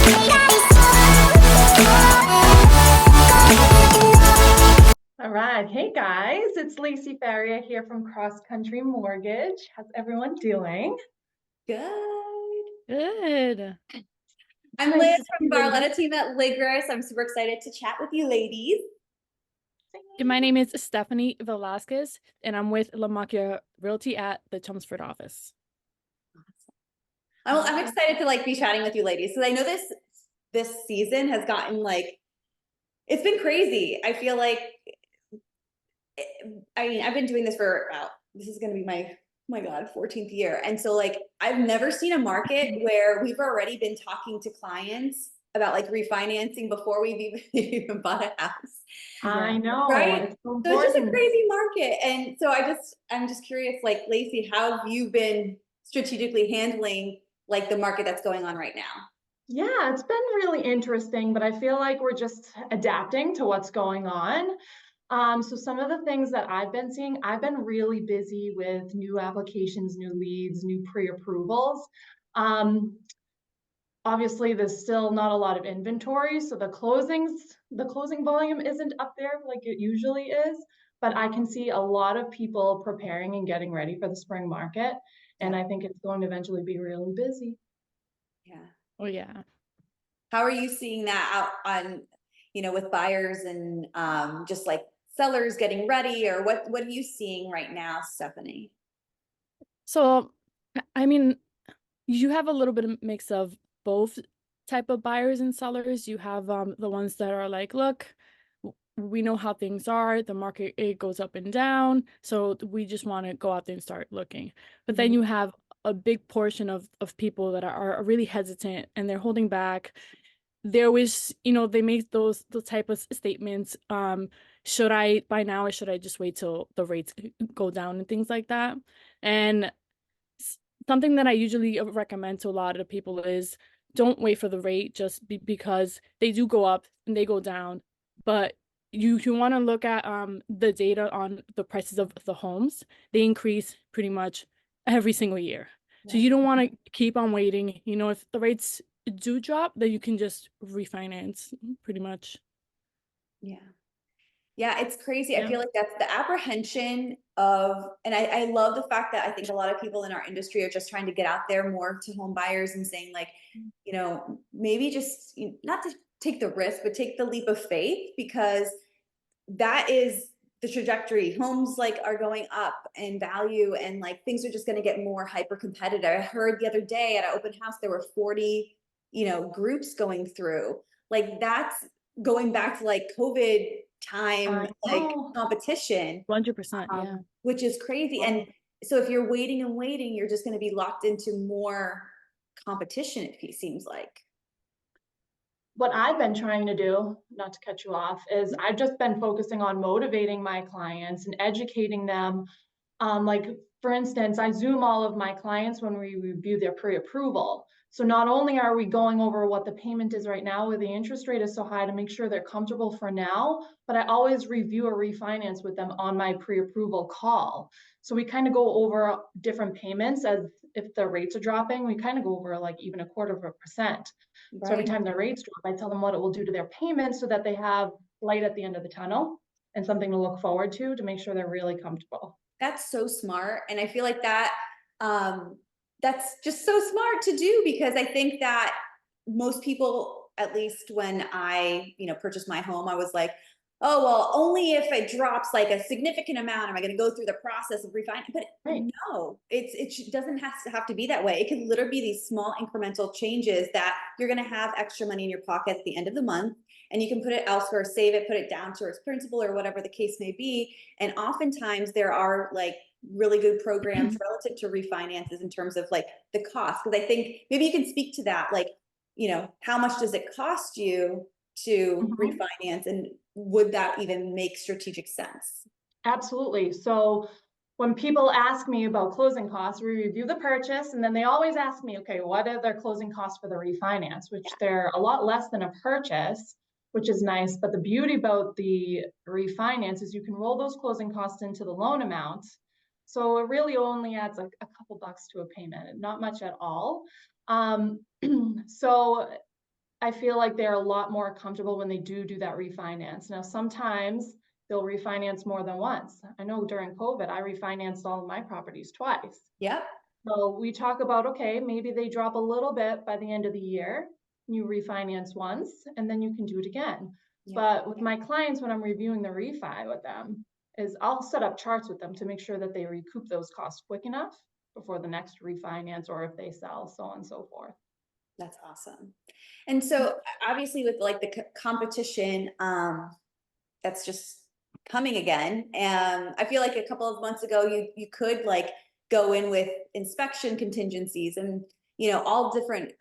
All right. Hey guys, it's Lacey Faria here from Cross Country Mortgage. How's everyone doing? Good. Good. I'm Nice Liz to see from you, ladies. Barletta Team Ligris. I'm super excited to chat with you ladies. My name is Stephanie Velazquez, and I'm with Lamacchia Realty at the Chelmsford office. I'm excited to be chatting with you ladies because I know this season has gotten it's been crazy. I feel like I've been doing this for this is going to be my God, 14th year. And so I've never seen a market where we've already been talking to clients about refinancing before we've even bought a house. I know, right? it's so So it's just a important. crazy market. And so I'm just curious, Lacey, how have you been strategically handling the market that's going on right now? Yeah, it's been really interesting, but I feel like we're just adapting to what's going on. So some of the things that I've been seeing, I've been really busy with new applications, new leads, new pre-approvals. Obviously, there's still not a lot of inventory, so the closing volume isn't up there like it usually is, but I can see a lot of people preparing and getting ready for the spring market, and I think it's going to eventually be really busy. Yeah. Oh yeah. How are you seeing that out on, with buyers and just sellers getting ready, or what are you seeing right now, Stephanie? So, I mean, you have a little bit of mix of both type of buyers and sellers. You have the ones that are like, look, we know how things are. The market, it goes up and down, so we just want to go out there and start looking. But then you have a big portion of people that are really hesitant and they're holding back. There was, they make those type of statements. Should I buy now or should I just wait till the rates go down and things like that? And something that I usually recommend to a lot of people is don't wait for the rate just because they do go up and they go down. But you want to look at the data on the prices of the homes. They increase pretty much every single year. So you don't want to keep on waiting. If the rates do drop, then you can just refinance pretty much. Yeah, it's crazy. Yeah. I feel like that's the apprehension of, and I love the fact that I think a lot of people in our industry are just trying to get out there more to home buyers and saying maybe just not to take the risk, but take the leap of faith, because that is the trajectory. Homes are going up in value, and things are just going to get more hyper competitive. I heard the other day at an open house there were 40 groups going through. That's going back to COVID time, competition 100%. Yeah. which is crazy. And so if you're waiting and waiting, you're just going to be locked into more competition, it seems like. What I've been trying to do, not to cut you off, is I've just been focusing on motivating my clients and educating them. For instance, I Zoom all of my clients when we review their pre-approval. So not only are we going over what the payment is right now, where the interest rate is so high, to make sure they're comfortable for now, but I always review a refinance with them on my pre-approval call. So we kind of go over different payments, as if the rates are dropping, we kind of go over even 1/4%. So every time the rates drop, I tell them what it will do to their payments so that they have light at the end of the tunnel and something to look forward to make sure they're really comfortable. That's so smart. And I feel like that's just so smart to do, because I think that most people, at least when I, purchased my home, I was like, oh, well, only if it drops a significant amount am I going to go through the process of refinancing. But no, it doesn't have to be that way. It can literally be these small incremental changes that you're going to have extra money in your pocket at the end of the month, and you can put it elsewhere, save it, put it down towards principal or whatever the case may be. And oftentimes there are really good programs relative to refinances in terms of the cost. Because I think maybe you can speak to that, how much does it cost you to refinance, and would that even make strategic sense? Absolutely. So when people ask me about closing costs, we review the purchase, and then they always ask me, okay, what are their closing costs for the refinance, which they're a lot less than a purchase, which is nice. But the beauty about the refinance is you can roll those closing costs into the loan amount. So it really only adds a couple bucks to a payment, not much at all. So I feel like they're a lot more comfortable when they do that refinance. Now, sometimes they'll refinance more than once. I know during COVID, I refinanced all of my properties twice. Yep. So we talk about, okay, maybe they drop a little bit by the end of the year. You refinance once and then you can do it again. Yep. But with my clients, when I'm reviewing the refi with them, is I'll set up charts with them to make sure that they recoup those costs quick enough before the next refinance, or if they sell, so on and so forth. That's awesome. And so obviously with like the competition, that's just coming again. And I feel like a couple of months ago, you could like go in with inspection contingencies and, you know, all different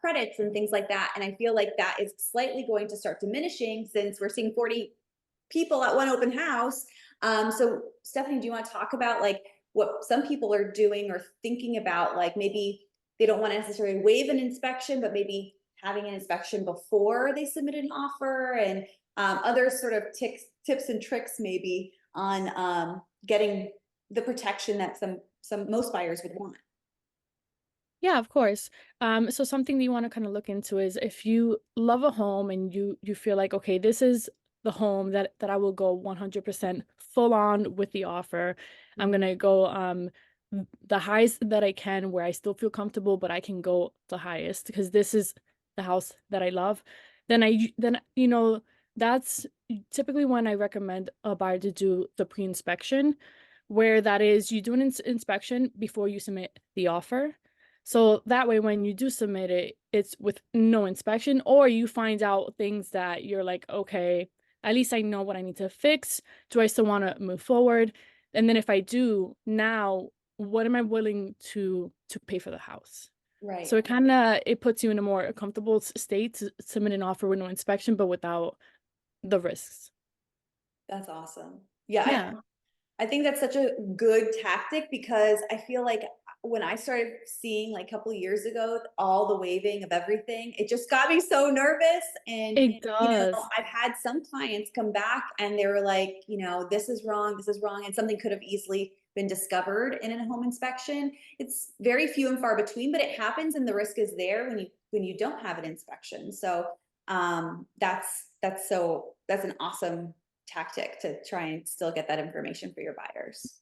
credits and things like that. And I feel like that is slightly going to start diminishing since we're seeing 40 people at one open house. So Stephanie, do you want to talk about like what some people are doing or thinking about, like maybe they don't want to necessarily waive an inspection, but maybe having an inspection before they submit an offer, and other sort of tips and tricks maybe on getting the protection that most buyers would want. Yeah, of course. So something that you want to kind of look into is if you love a home and you feel like, okay, this is the home that I will go 100% full on with the offer. I'm gonna go the highest that I can, where I still feel comfortable, but I can go the highest because this is the house that I love. Then you know, that's typically when I recommend a buyer to do the pre-inspection, where that is you do an inspection before you submit the offer. So that way, when you do submit it, it's with no inspection, or you find out things that you're like, okay, at least I know what I need to fix. Do I still want to move forward? And then if I do, now what am I willing to pay for the house? Right. So it puts you in a more comfortable state to submit an offer with no inspection, but without the risks. That's awesome. Yeah. Yeah. I think that's such a good tactic, because I feel like when I started seeing like a couple of years ago, all the waiving of everything, it just got me so nervous. And, It you know, does. I've had some clients come back and they were like, you know, this is wrong. And something could have easily been discovered in a home inspection. It's very few and far between, but it happens, and the risk is there when you don't have an inspection. So that's an awesome tactic to try and still get that information for your buyers.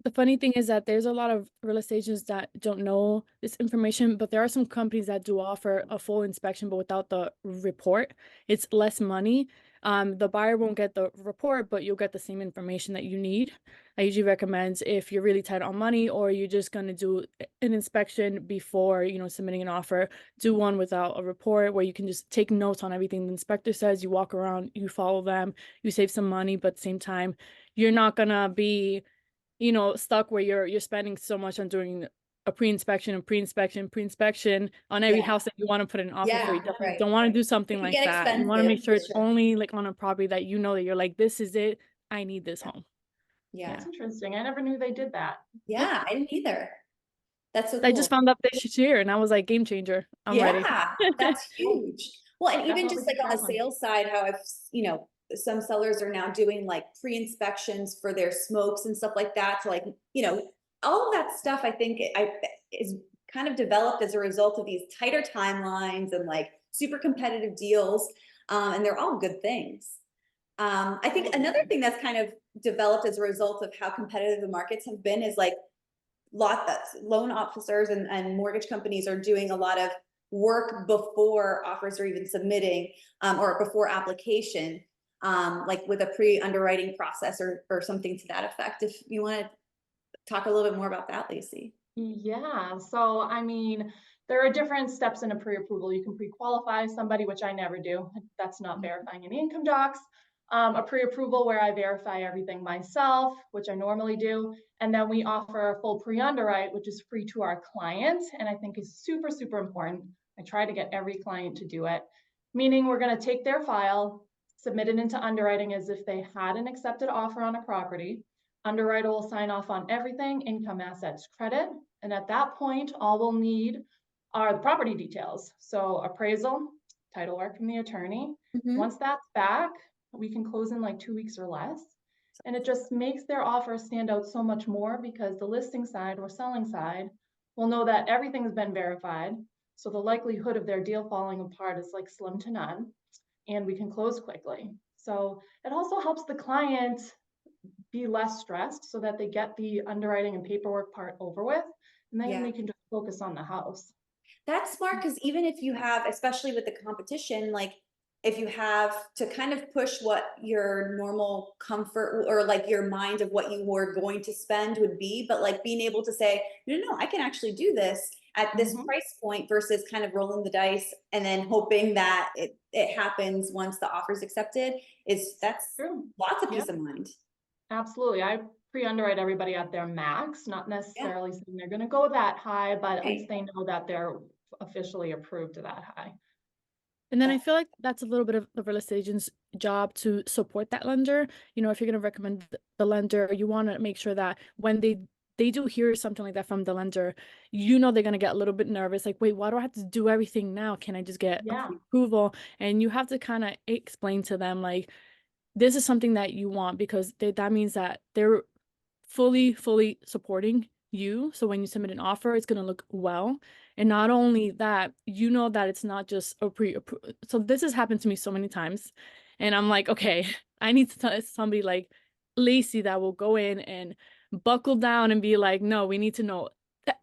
The funny thing is that there's a lot of real estate agents that don't know this information, but there are some companies that do offer a full inspection, but without the report. It's less money. The buyer won't get the report, but you'll get the same information that you need. I usually recommend, if you're really tight on money, or you're just going to do an inspection before, you know, submitting an offer, do one without a report, where you can just take notes on everything the inspector says. You walk around, you follow them, you save some money, but at the same time, you're not gonna be, you know, stuck where you're spending so much on doing a pre-inspection on every house that you want to put an offer for. You definitely don't want to do something like that. You want to make sure it's only like on a property that you know that you're like, this is it, I need this home. Yeah. That's interesting. I never knew they did that. Yeah, I didn't either. That's so cool. I just found out this year and I was like, game changer. I'm ready. That's huge. Well, and even just like on the sales side, how I've, you know, some sellers are now doing like pre-inspections for their smokes and stuff like that. So like, you know, all of that stuff, I think is kind of developed as a result of these tighter timelines and like super competitive deals. And they're all good things. I think another thing that's kind of developed as a result of how competitive the markets have been is like loan officers and mortgage companies are doing a lot of work before offers are even submitting, or before application, like with a pre-underwriting process or something to that effect. If you want to talk a little bit more about that, Lacey. Yeah, so I mean, there are different steps in a pre-approval. You can pre-qualify somebody, which I never do. That's not verifying any income docs. A pre-approval where I verify everything myself, which I normally do. And then we offer a full pre-underwrite, which is free to our clients, and I think is super, super important. I try to get every client to do it, meaning we're going to take their file, submit it into underwriting as if they had an accepted offer on a property. Underwriter will sign off on everything, income, assets, credit. And at that point, all we'll need are the property details. So appraisal, title work from the attorney. Once that's back, we can close in like 2 weeks or less. And it just makes their offer stand out so much more, because the listing side or selling side will know that everything's been verified. So the likelihood of their deal falling apart is like slim to none, and we can close quickly. So it also helps the client be less stressed so that they get the underwriting and paperwork part over with, and then Yeah. they can just focus on the house. That's smart, because even if you have, especially with the competition, like if you have to kind of push what your normal comfort or like your mind of what you were going to spend would be, but like being able to say, no, I can actually do this at this Mhm. price point versus kind of rolling the dice and then hoping that it happens once the offer is accepted, that's True. lots of Yeah, peace of mind. absolutely. I pre-underwrite everybody at their max, not Yeah. necessarily saying they're gonna go that high, but at Right. least they know that they're officially approved to that high. And then Yeah. I feel like that's a little bit of the real estate agent's job to support that lender. You know, if you're going to recommend the lender, you want to make sure that when they do hear something like that from the lender, you know they're going to get a little bit nervous. Like, wait, why do I have to do everything now? Can I just get a Yeah. pre-approval? And you have to kind of explain to them, like, this is something that you want, because that means that they're fully supporting you. So when you submit an offer, it's going to look well. And not only that, you know that it's not just a so this has happened to me so many times. And I'm like, okay, I need to tell somebody like Lacey that will go in and buckle down and be like, no, we need to know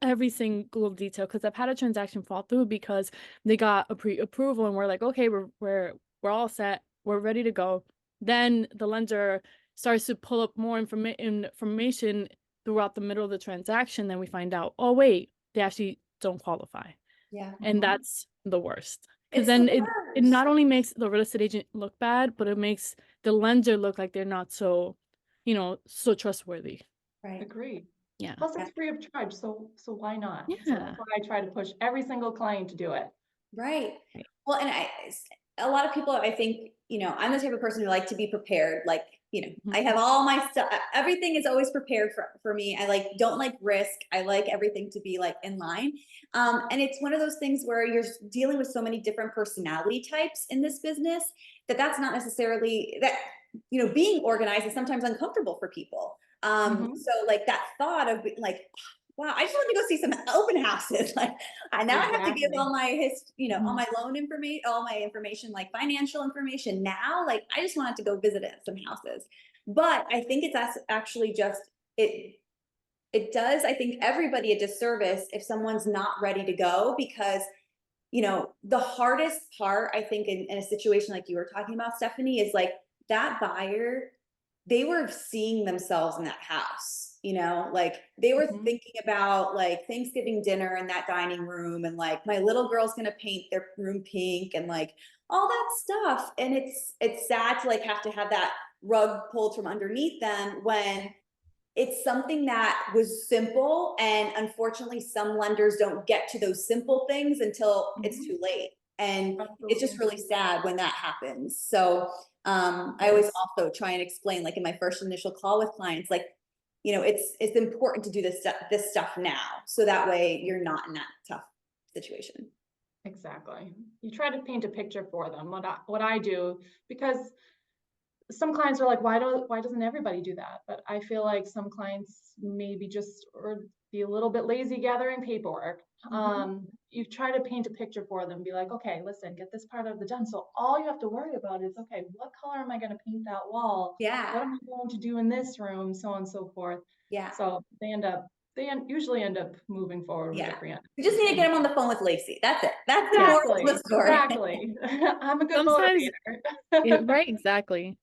every single detail, because I've had a transaction fall through because they got a pre-approval and we're like, okay, we're all set, we're ready to go. Then the lender starts to pull up more information throughout the middle of the transaction. Then we find out, oh wait, they actually don't qualify. Yeah. And Mhm. that's the worst, because It's the then it worst. not only makes the real estate agent look bad, but it makes the lender look like they're not so, so trustworthy. Right. Agreed. Yeah. Plus, it's free of charge, so why not? So that's Yeah. why I try to push every single client to do it. Right. Right. Well, and a lot of people, I think, I'm the type of person who like to be prepared. Like, Mhm. I have all my stuff. Everything is always prepared for me. I don't like risk. I like everything to be like in line. And it's one of those things where you're dealing with so many different personality types in this business that's not necessarily that, being organized is sometimes uncomfortable for people. Mhm. So like that thought of like, wow, I just want to go see some open houses. Like, I now I have to give Exactly. all my all Mhm. my loan information, all my information, like financial information. Now, like, I just wanted to go visit some houses. But I think actually just it. It does, I think, everybody a disservice if someone's not ready to go, because the hardest part, I think, in a situation like you were talking about, Stephanie, is like that buyer, they were seeing themselves in that house, like they were Mhm. thinking about like Thanksgiving dinner in that dining room, and like my little girl's gonna paint their room pink and like all that stuff. And it's sad to like have to have that rug pulled from underneath them when it's something that was simple, and unfortunately some lenders don't get to those simple things until it's Mhm. too late, and it's just Absolutely. really sad when that happens. So I always Yes. also try and explain, like in my first initial call with clients, like it's important to do this stuff now, so that way you're not in that tough situation. Exactly. You try to paint a picture for them. What I do, because some clients are like, why doesn't everybody do that? But I feel like some clients maybe just or be a little bit lazy gathering paperwork. Mhm. You try to paint a picture for them, be like, okay, listen, get this part of the done. So all you have to worry about is, okay, what color am I going to paint that wall? Yeah. What am I going to do in this room? So on and so forth. Yeah. So usually end up moving forward with a Yeah. We just need to pre-underwriting. get them on the phone with Lacey. That's it. That's the moral of the Exactly. story. Exactly. I'm a good Sometimes, motivator. right, exactly.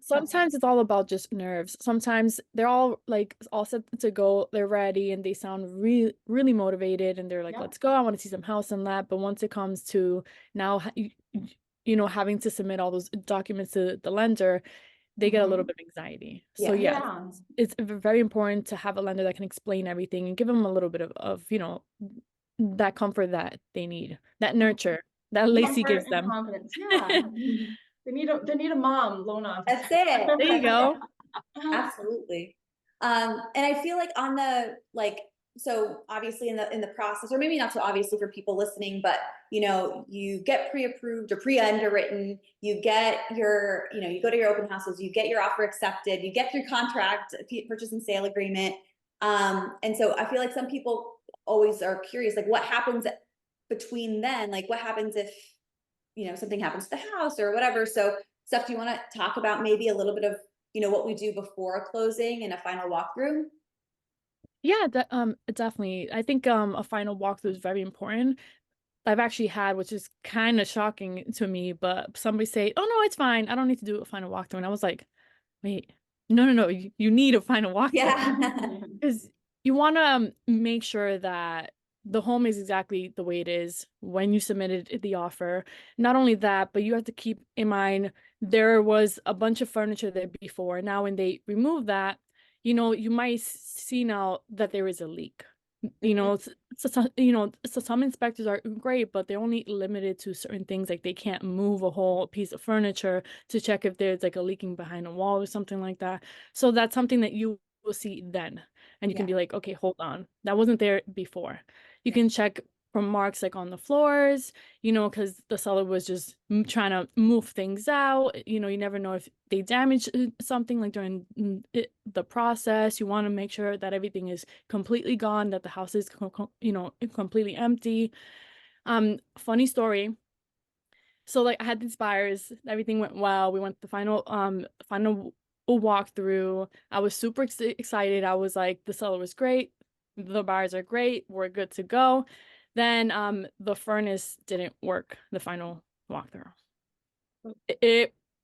Sometimes it's all about just nerves. Sometimes they're all like all set to go, they're ready, and they sound really motivated, and they're like, Yeah. let's go, I want to see some house and that. But once it comes to now, having to submit all those documents to the lender, they get a little Mhm. bit of anxiety. So Yeah. yeah, Yeah. it's very important to have a lender that can explain everything and give them a little bit of that comfort that they need, that Mhm. nurture that Lacey Comfort gives and them. confidence. Yeah. They need a mom loan That's officer. it. There you That's it. go. Absolutely. And I feel like on the so obviously in the process, or maybe not so obviously for people listening, but you get pre-approved or pre-underwritten, you get you go to your open houses, you get your offer accepted, you get your contract, purchase and sale agreement. And so I feel like some people always are curious, like what happens between then, like what happens if, you know, something happens to the house or whatever. So Steph, do you want to talk about maybe a little bit of, you know, what we do before a closing and a final walkthrough? Yeah, that definitely. I think a final walkthrough is very important. I've actually had, which is kind of shocking to me, but somebody say, "Oh no, it's fine. I don't need to do a final walkthrough." And I was like, "Wait, no, you need a final walkthrough." Yeah. Because you want to make sure that the home is exactly the way it is when you submitted the offer. Not only that, but you have to keep in mind there was a bunch of furniture there before. Now, when they remove that, you might see now that there is a leak. So some inspectors are great, but they're only limited to certain things. Like they can't move a whole piece of furniture to check if there's like a leaking behind a wall or something like that. So that's something that you will see then. And you can Yeah. be like, okay, hold on. That wasn't there before. You Yeah. can check from marks like on the floors, because the seller was just trying to move things out. You never know if they damaged something like during the process. You want to make sure that everything is completely gone, that the house is, completely empty. Funny story. So like I had these buyers, everything went well. We went the final walkthrough. I was super excited. I was like, the seller was great. The buyers are great. We're good to go. Then the furnace didn't work, the final walkthrough.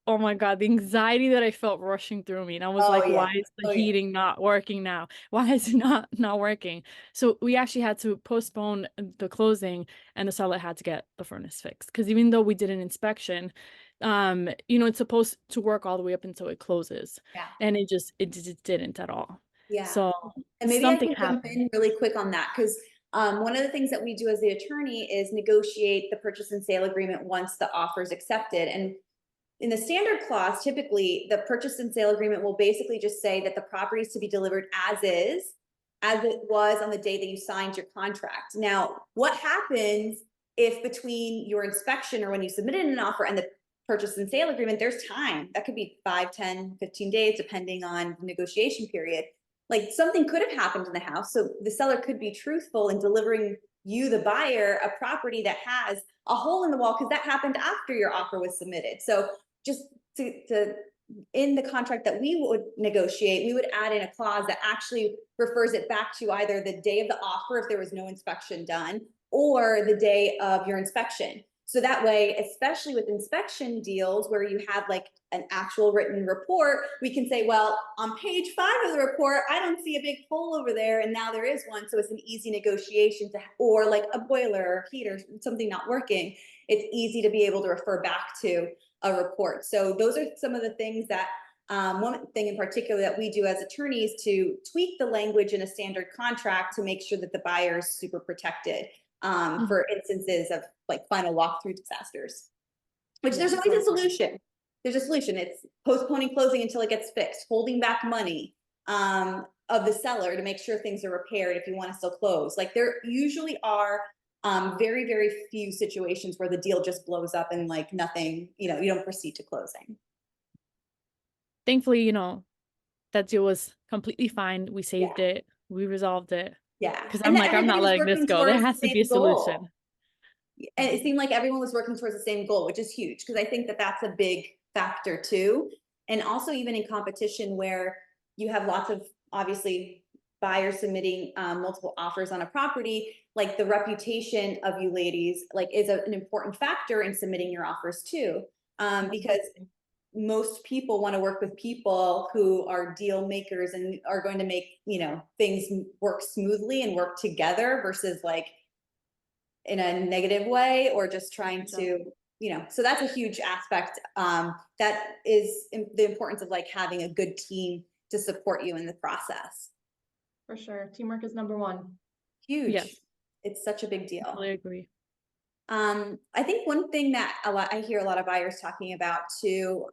Oh my God, the anxiety that I felt rushing through me. And I was Oh like, yeah. why is the Oh yeah. heating not working now? Why is it not working? So we actually had to postpone the closing, and the seller had to get the furnace fixed. Because even though we did an inspection, it's supposed to work all the way up until it closes. Yeah. And it just didn't at all. Yeah. So And maybe I something can jump happened. in really quick on that because one of the things that we do as the attorney is negotiate the purchase and sale agreement once the offer is accepted. And in the standard clause, typically the purchase and sale agreement will basically just say that the property is to be delivered as is, as it was on the day that you signed your contract. Now, what happens if between your inspection or when you submitted an offer and the purchase and sale agreement, there's time? That could be 5, 10, 15 days, depending on the negotiation period. Like something could have happened in the house. So the seller could be truthful in delivering you, the buyer, a property that has a hole in the wall because that happened after your offer was submitted. So just to in the contract that we would negotiate, we would add in a clause that actually refers it back to either the day of the offer if there was no inspection done or the day of your inspection. So that way, especially with inspection deals where you have like an actual written report, we can say, well, on page 5 of the report, I don't see a big hole over there. And now there is one. So it's an easy negotiation or like a boiler or heater, something not working. It's easy to be able to refer back to a report. So those are some of the things that one thing in particular that we do as attorneys to tweak the language in a standard contract to make sure that the buyer is super protected for instances of like final walkthrough disasters, which there's always a solution. There's a solution. It's postponing closing until it gets fixed, holding back money of the seller to make sure things are repaired if you want to still close. Like there usually are very, very few situations where the deal just blows up and like nothing, you don't proceed to closing. Thankfully, that deal was completely fine. We saved it. We resolved it. Yeah. Because And I'm like, I'm everybody not was letting this working go. There towards has the to be a same goal. solution. And it seemed like everyone was working towards the same goal, which is huge because I think that that's a big factor too. And also even in competition where you have lots of obviously buyers submitting multiple offers on a property, like the reputation of you ladies like is an important factor in submitting your offers too. Because most people want to work with people who are deal makers and are going to make, things work smoothly and work together versus like in a negative way or just trying to, so that's a huge aspect. That is the importance of like having a good team to support you in the process. For sure. Teamwork is number one. Huge. Yes. It's such a big deal. I totally agree. I think one thing that I hear a lot of buyers talking about too,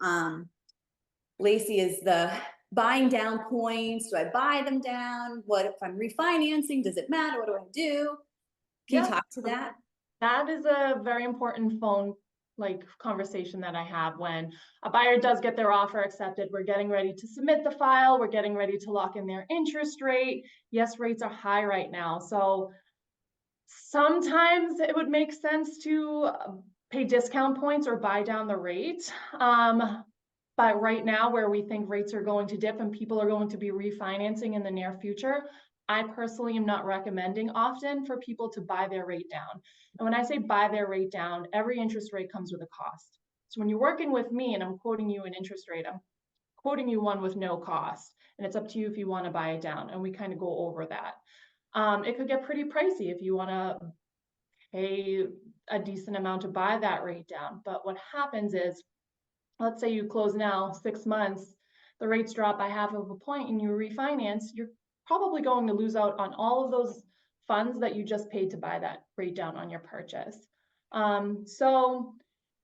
Lacey, is the buying down points. Do I buy them down? What if I'm refinancing? Does it matter? What do I do? Can you talk to that? That is a very important phone conversation that I have when a buyer does get their offer accepted. We're getting ready to submit the file. We're getting ready to lock in their interest rate. Yes, rates are high right now. So Sometimes it would make sense to pay discount points or buy down the rate. But right now, where we think rates are going to dip and people are going to be refinancing in the near future, I personally am not recommending often for people to buy their rate down. And when I say buy their rate down, every interest rate comes with a cost. So when you're working with me and I'm quoting you an interest rate, I'm quoting you one with no cost. And it's up to you if you want to buy it down. And we kind of go over that. It could get pretty pricey if you want to pay a decent amount to buy that rate down. But what happens is, let's say you close now 6 months, the rates drop by half of a point and you refinance, you're probably going to lose out on all of those funds that you just paid to buy that rate down on your purchase. So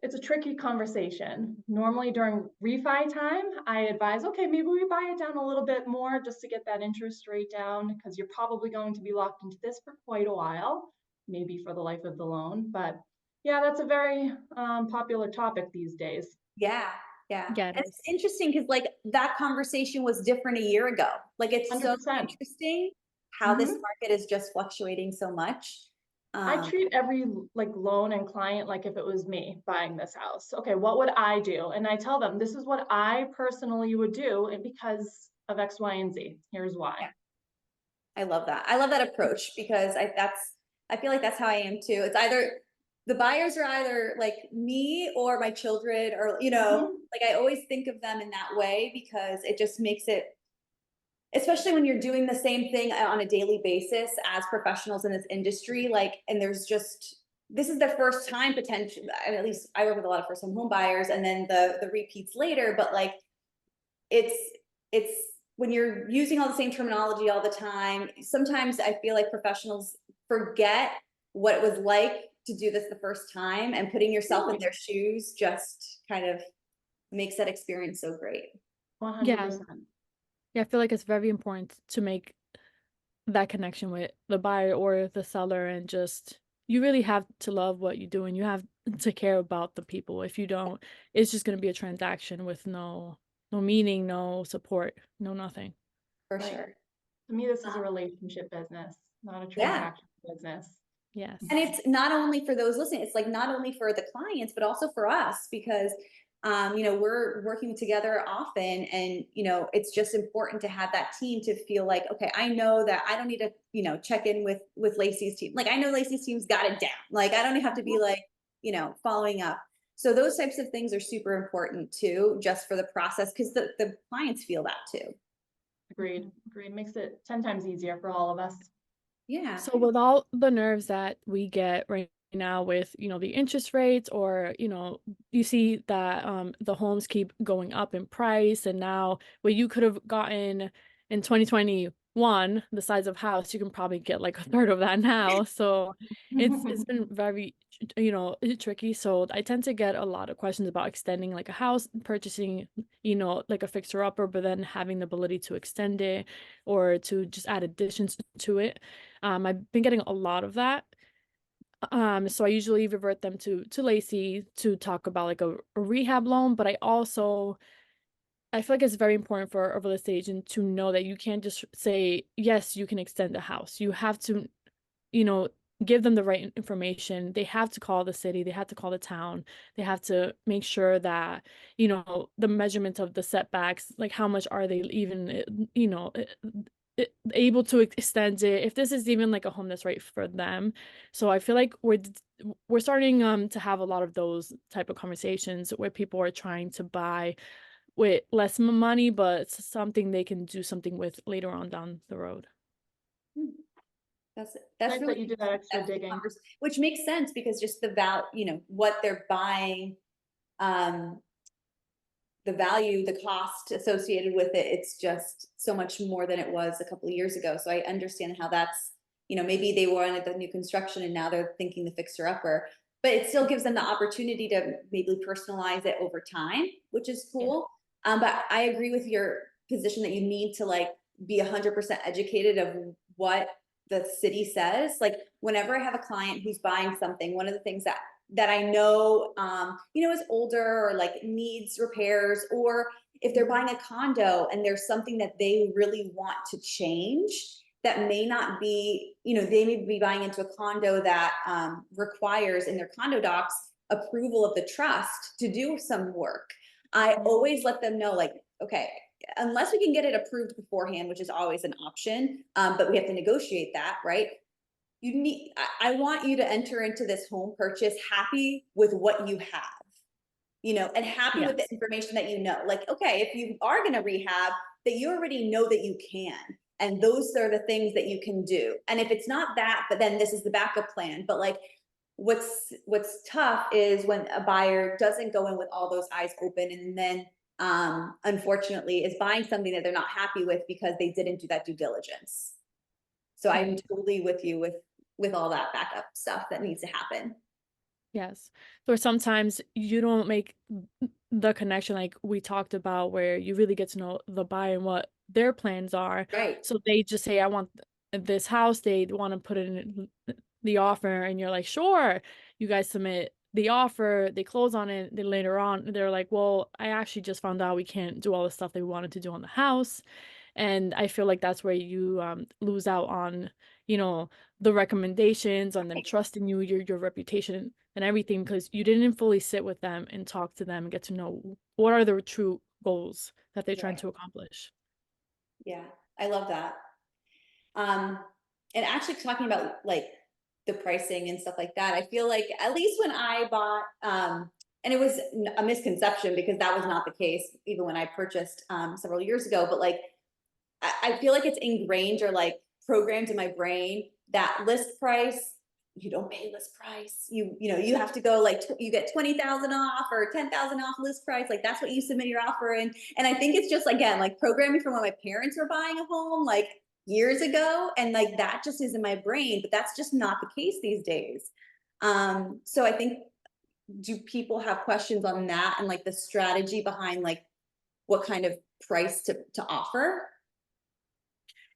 it's a tricky conversation. Normally during refi time, I advise, okay, maybe we buy it down a little bit more just to get that interest rate down, because you're probably going to be locked into this for quite a while, maybe for the life of the loan. But yeah, that's a very popular topic these days. Yeah, yeah. Yeah, it And it's is. interesting because like that conversation was different a year ago. Like it's so 100%. interesting how this Mhm. market is just fluctuating so much. I Um, treat every like loan and client like if it was me buying this house. Okay, what would I do? And I tell them, this is what I personally would do, and because of X, Y, and Z. Here's why. yeah, I love that. I love that approach because I feel like that's how I am too. It's either the buyers are either like me or my children or Mhm. like I always think of them in that way because it just makes it, especially when you're doing the same thing on a daily basis as professionals in this industry, like, and there's just, this is the first time potentially, at least I work with a lot of first time home buyers and then the repeats later, but like it's it's when you're using all the same terminology all the time, sometimes I feel like professionals forget what it was like to do this the first time, and putting yourself in Really, their shoes just kind of makes that experience so great. Yeah. 100%. Yeah, I feel like it's very important to make that connection with the buyer or the seller, and just you really have to love what you do and you have to care about the people. If you don't, it's just going to be a transaction with no meaning, no support, no nothing. For Right. sure. To me, this is a Um, relationship business, not a yeah. transaction business. Yes. And it's not only for those listening, it's like not only for the clients, but also for us because we're working together often and it's just important to have that team to feel like, okay, I know that I don't need to, check in with Lacey's team. Like I know Lacey's team's got it down. Like I don't have to be like, following up. So those types of things are super important too, just for the process, because the clients feel that too. Agreed. Agreed. Makes it 10 times easier for all of us. Yeah. So with all the nerves that we get right now with, the interest rates, or, you see that the homes keep going up in price, and now what you could have gotten in 2021, the size of house, you can probably get like a third of that now. So it's been very tricky. So I tend to get a lot of questions about extending like a house, purchasing, like a fixer upper, but then having the ability to extend it or to just add additions to it. I've been getting a lot of that. So I usually revert them to Lacey to talk about like a rehab loan, but I feel like it's very important for a real estate agent to know that you can't just say, yes, you can extend the house. You have to, you know, give them the right information. They have to call the city, they have to call the town, they have to make sure that, the measurement of the setbacks, like how much are they even, able to extend it, if this is even like a home that's right for them. So I feel like we're starting to have a lot of those type of conversations where people are trying to buy with less money, but it's something they can do something with later on down the road. Hmm. That's Nice really that you did that extra that's the digging. which makes sense because just the what they're buying, um, the value, the cost associated with it, it's just so much more than it was a couple of years ago. So I understand how that's, maybe they wanted the new construction and now they're thinking the fixer upper, but it still gives them the opportunity to maybe personalize it over time, which is Yeah. cool. But I agree with your position that you need to like be 100% educated of what the city says. Like whenever I have a client who's buying something, one of the things that I know, is older or like needs repairs, or if they're buying a condo and there's something that they really want to change, that may not be, they may be buying into a condo that requires in their condo docs approval of the trust to do some work. I always let them know, like, okay, unless we can get it approved beforehand, which is always an option, but we have to negotiate that, right? I want you to enter into this home purchase happy with what you have, and happy with the Yes. information that like, okay, if you are going to rehab, that you already know that you can. And those are the things that you can do. And if it's not that, but then this is the backup plan. But like, what's tough is when a buyer doesn't go in with all those eyes open, and then unfortunately is buying something that they're not happy with because they didn't do that due diligence. So I'm Right. totally with you with all that backup stuff that needs to happen. Yes. Or sometimes you don't make the connection like we talked about where you really get to know the buyer and what their plans are. Right. So they just say, I want this house. They want to put in the offer, and you're like, sure. You guys submit the offer, they close on it. Then later on, they're like, well, I actually just found out we can't do all the stuff they wanted to do on the house. And I feel like that's where you lose out on, the recommendations, on them trusting you, your reputation and everything, because you didn't fully sit with them and talk to them and get to know what are their true goals that they're trying Right. to accomplish. Yeah, I love that. And actually talking about like the pricing and stuff like that, I feel like at least when I bought, and it was a misconception because that was not the case even when I purchased several years ago, but like I feel like it's ingrained or like programmed in my brain that list price, you don't pay list price. You have to go like you get 20,000 off or 10,000 off list price. Like that's what you submit your offer in. And I think it's just again like programming from when my parents were buying a home like years ago, and like that just is in my brain. But that's just not the case these days. So I think, do people have questions on that and like the strategy behind like what kind of price to offer?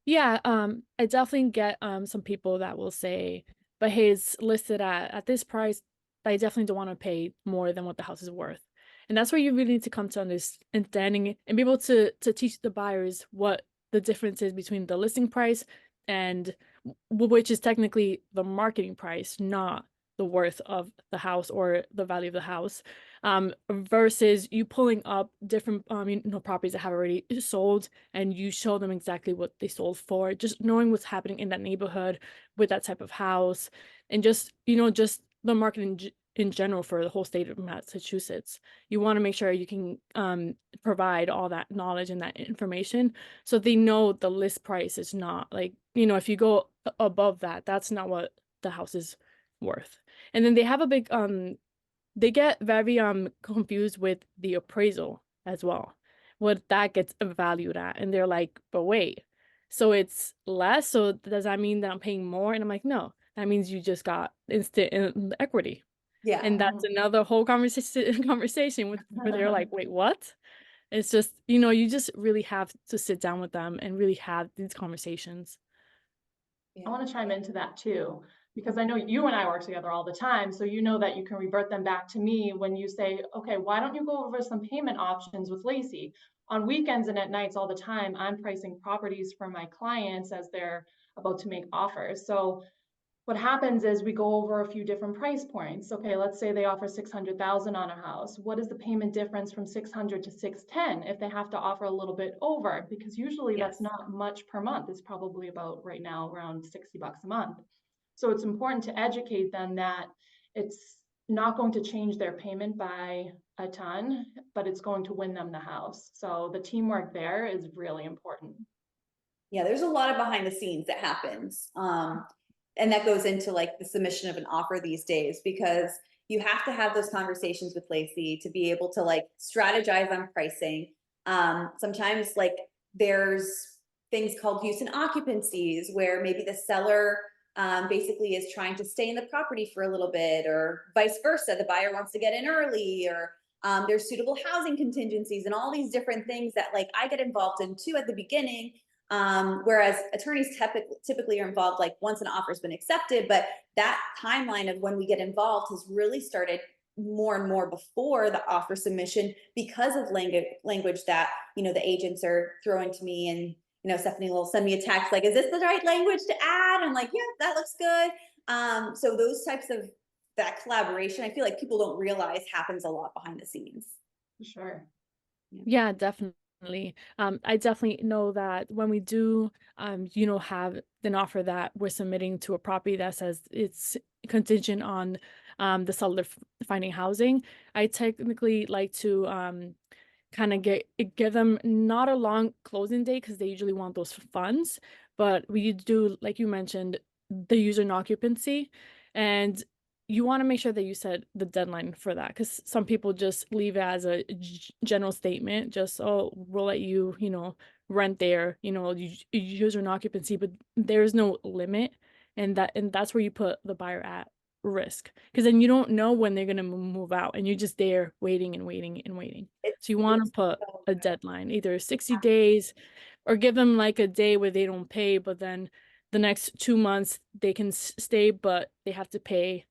Yeah, I definitely get some people that will say, but hey, it's listed at this price. I definitely don't want to pay more than what the house is worth. And that's where you really need to come to understanding and be able to teach the buyers what the difference is between the listing price and which is technically the marketing price, not the worth of the house or the value of the house. Versus you pulling up different properties that have already sold, and you show them exactly what they sold for, just knowing what's happening in that neighborhood with that type of house, and just just the market in general for the whole state of Massachusetts. You want to make sure you can provide all that knowledge and that information so they know the list price is not like, if you go above that, that's not what the house is worth. And then they have a big they get very confused with the appraisal as well, what that gets valued at, and they're like, but wait, so it's less, so does that mean that I'm paying more? And I'm like, no, that means you just got instant equity. Yeah. And that's another whole conversation with where they're like, wait, what? It's just, you just really have to sit down with them and really have these conversations. I want to chime into that too, because I know you and I work together all the time. So you know that you can revert them back to me when you say, okay, why don't you go over some payment options with Lacey? On weekends and at nights all the time, I'm pricing properties for my clients as they're about to make offers. So what happens is we go over a few different price points. Okay, let's say they offer 600,000 on a house. What is the payment difference from 600 to 610 if they have to offer a little bit over? Because usually Yes. that's not much per month. It's probably about right now around 60 bucks a month. So it's important to educate them that it's not going to change their payment by a ton, but it's going to win them the house. So the teamwork there is really important. Yeah, there's a lot of behind the scenes that happens. And that goes into like the submission of an offer these days, because you have to have those conversations with Lacey to be able to like strategize on pricing. Sometimes like there's things called use and occupancies where maybe the seller basically is trying to stay in the property for a little bit, or vice versa. The buyer wants to get in early, or there's suitable housing contingencies and all these different things that like I get involved in too at the beginning. Whereas attorneys typically are involved like once an offer's been accepted, but that timeline of when we get involved has really started more and more before the offer submission because of language that the agents are throwing to me, Stephanie will send me a text like, is this the right language to add? I'm like, yeah, that looks good. So those types of, that collaboration, I feel like people don't realize happens a lot behind the scenes. Sure. Yeah, definitely. I definitely know that when we do, have an offer that we're submitting to a property that says it's contingent on the seller finding housing, I technically like to kind of give them not a long closing date because they usually want those funds, but we do, like you mentioned, the user and occupancy, and you want to make sure that you set the deadline for that, because some people just leave it as a general statement, just, oh, we'll let you, rent there, user and occupancy, but there's no limit, and that's where you put the buyer at risk, because then you don't know when they're going to move out and you're just there waiting and waiting and waiting. So you want to put a deadline, either 60 days or give them like a day where they don't pay, but then the next 2 months they can stay, but they have to pay,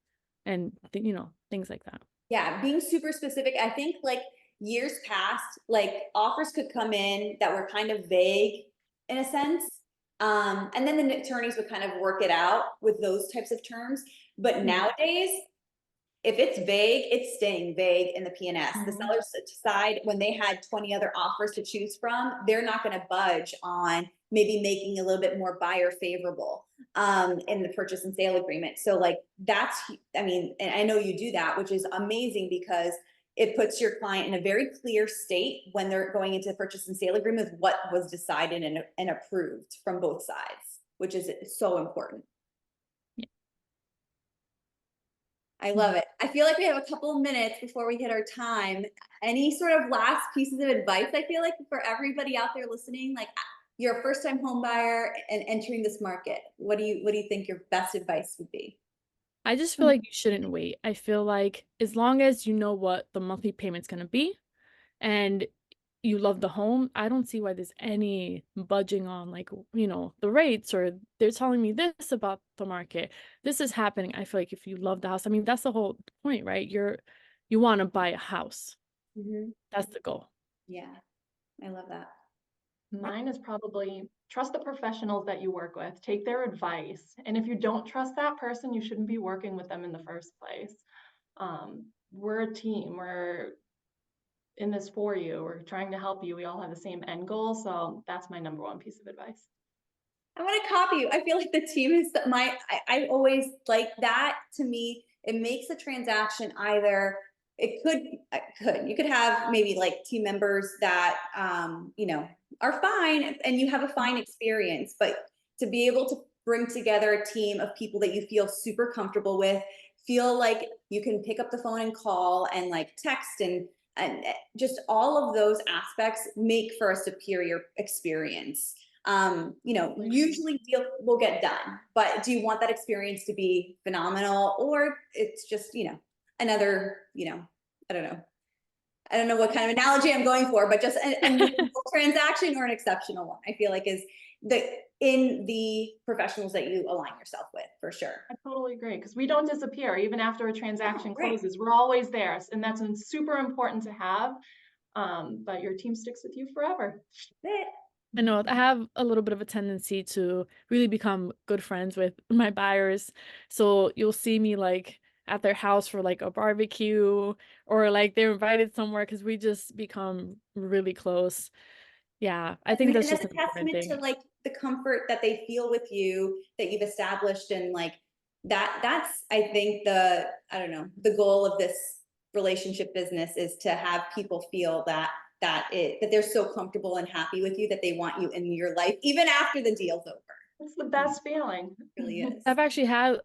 and things like that. Yeah, being super specific. I think like years past, like offers could come in that were kind of vague in a sense. And then the attorneys would kind of work it out with those types of terms. But nowadays, if it's vague, it's staying vague in the P&S. The sellers decide when they had 20 other offers to choose from, they're not going to budge on maybe making a little bit more buyer favorable in the purchase and sale agreement. So like that's, and I know you do that, which is amazing because it puts your client in a very clear state when they're going into the purchase and sale agreement with what was decided and approved from both sides, which is so important. I love it. I feel like we have a couple of minutes before we hit our time. Any sort of last pieces of advice, I feel like, for everybody out there listening? Like, you're a first-time home buyer and entering this market. What do you think your best advice would be? I just feel like you shouldn't wait. I feel like as long as you know what the monthly payment's going to be and you love the home, I don't see why there's any budging on, like, the rates, or they're telling me this about the market. This is happening. I feel like if you love the house, that's the whole point, right? You want to buy a house. That's the goal. Yeah, I love that. Mine is probably trust the professionals that you work with, take their advice. And if you don't trust that person, you shouldn't be working with them in the first place. We're a team. We're in this for you. We're trying to help you. We all have the same end goal. So that's my number one piece of advice. I want to copy you. I feel like the team is I always like that. To me, it makes a transaction either, you could have maybe like team members that, are fine and you have a fine experience, but to be able to bring together a team of people that you feel super comfortable with, feel like you can pick up the phone and call and like text and just all of those aspects make for a superior experience. Usually deal will get done, but do you want that experience to be phenomenal, or it's just, another, I don't know what kind of analogy I'm going for, but just a transaction or an exceptional one, I feel like is in the professionals that you align yourself with, for sure. I totally agree, because we don't disappear even after a transaction closes. We're always there, and that's super important to have. But your team sticks with you forever. I know I have a little bit of a tendency to really become good friends with my buyers. So you'll see me like at their house for like a barbecue, or like they're invited somewhere because we just become really close. Yeah, I think that's just a testament to like the comfort that they feel with you, that you've established, and like that's I think the goal of this relationship business is to have people feel that they're so comfortable and happy with you that they want you in your life even after the deal's over. It's the best feeling. It really is. I've actually had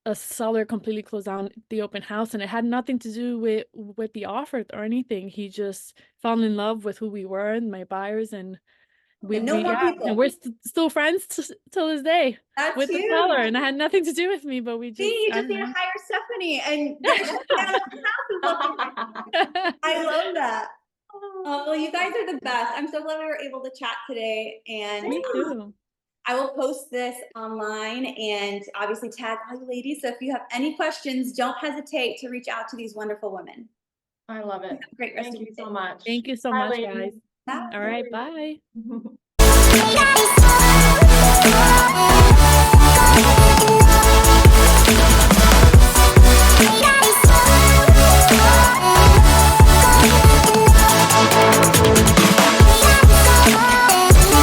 a seller completely close down the open house, and it had nothing to do with the offer or anything. He just fell in love with who we were and my buyers, and and we're still friends till this day. That's with huge. The seller, and it had nothing to do with me, but we just you just need to hire Stephanie and I love that. Oh, well, you guys are the best. I'm so glad we were able to chat today, and me too. I will post this online and obviously tag all you ladies. So if you have any questions, don't hesitate to reach out to these wonderful women. I love it. Great rest of you so much. Thank you so much, guys. Bye. All right, bye. Bye guys.